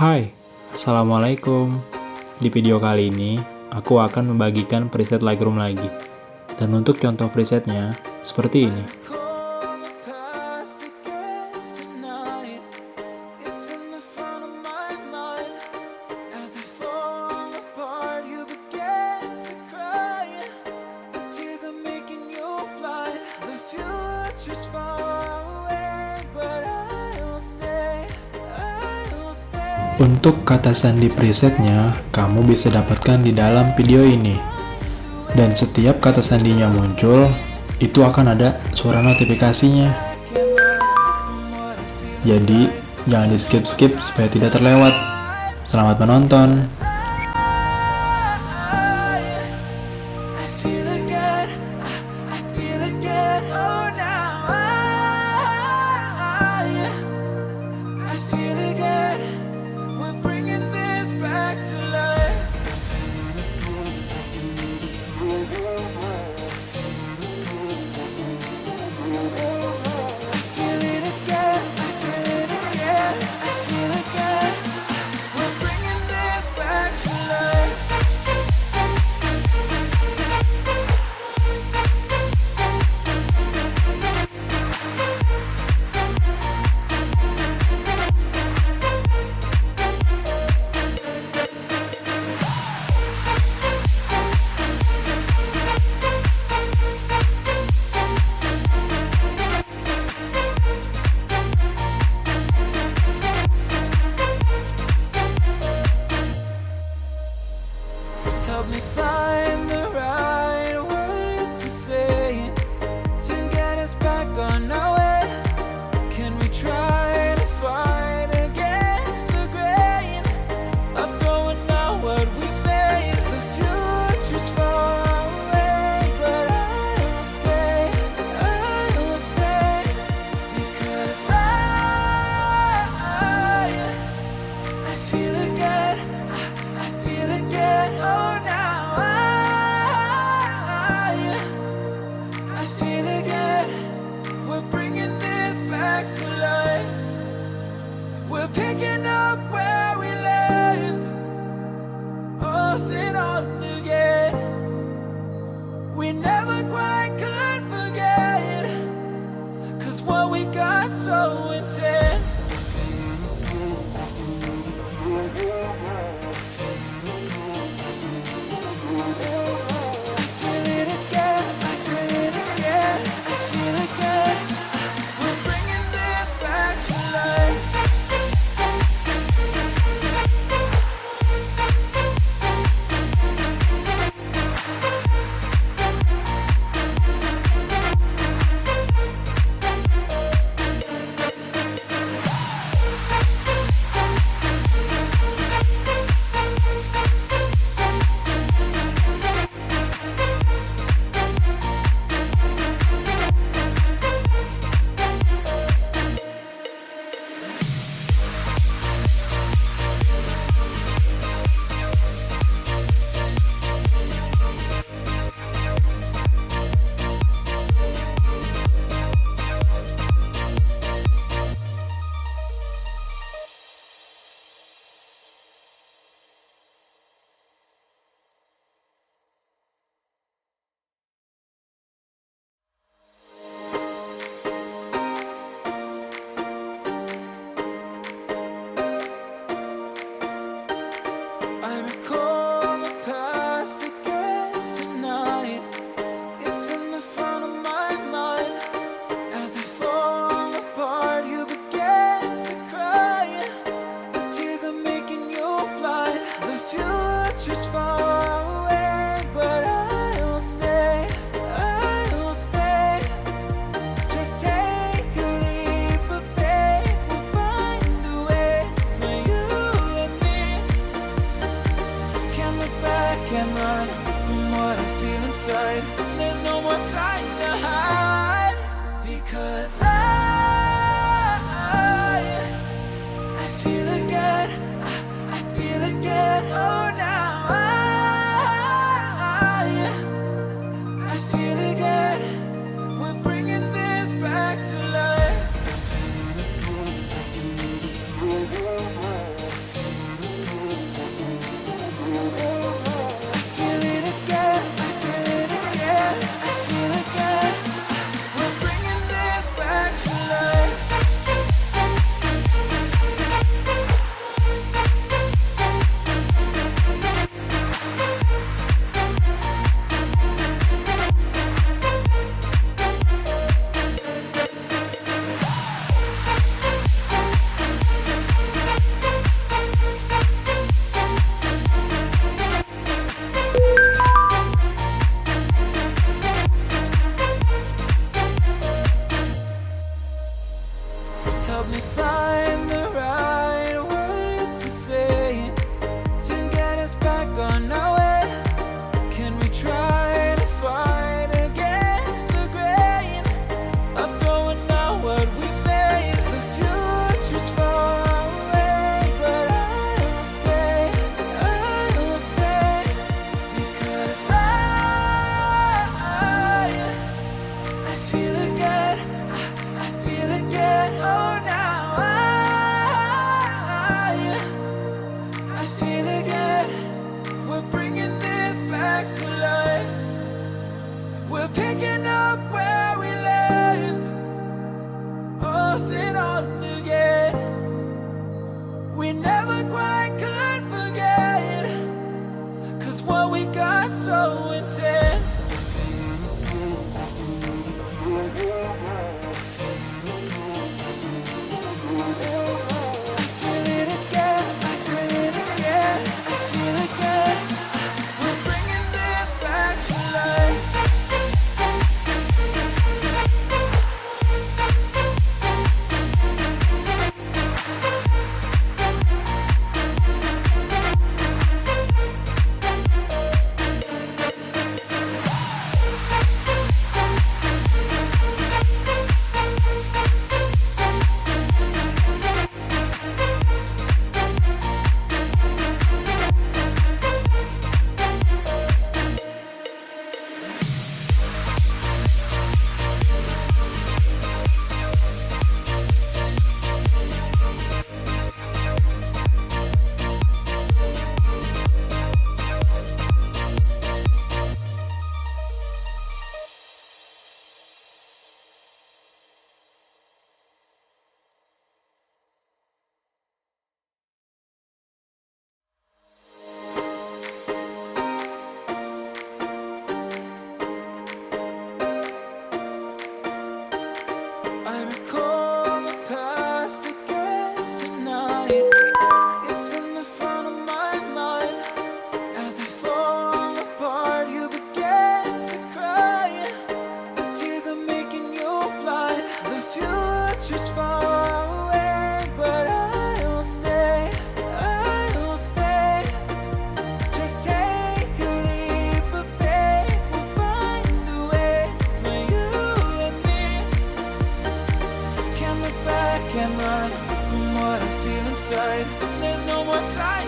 Hai, Assalamualaikum. Di video kali ini, aku akan membagikan preset Lightroom lagi. Dan untuk contoh presetnya, seperti ini. Untuk kata sandi presetnya, kamu bisa dapatkan di dalam video ini. Dan setiap kata sandinya muncul, itu akan ada suara notifikasinya. Jadi, jangan di skip-skip supaya tidak terlewat. Selamat menonton! Help me find the right words to say to get us back on our way. Can we try to fight against the grain of throwing out what we made? The future's far away, but I will stay because I feel again, I feel again. Oh, now I feel again. We're bringing this back to life. We're picking up where we left off and on again. We never quite could forget, 'cause what we got so intense. Help me find the right words to say to get us back on our way. Can we try to fight against the grain of throwing out what we made? The future's far away, but I will stay because I feel again, I feel again. Oh, now I feel again. We're bringing this back to life. We're picking up where we left off and on again. We never quite could forget, 'cause what we got so intense. I feel it again, I feel it again, I feel it again. We're bringing this back to life. I recall the past again tonight. It's in the front of my mind. As I fall apart, you begin to cry. The tears are making you blind. The future's far away, but I will stay. Just take a leap of faith. We'll find a way for you and me. Can't look back and run from what I feel inside. There's no more time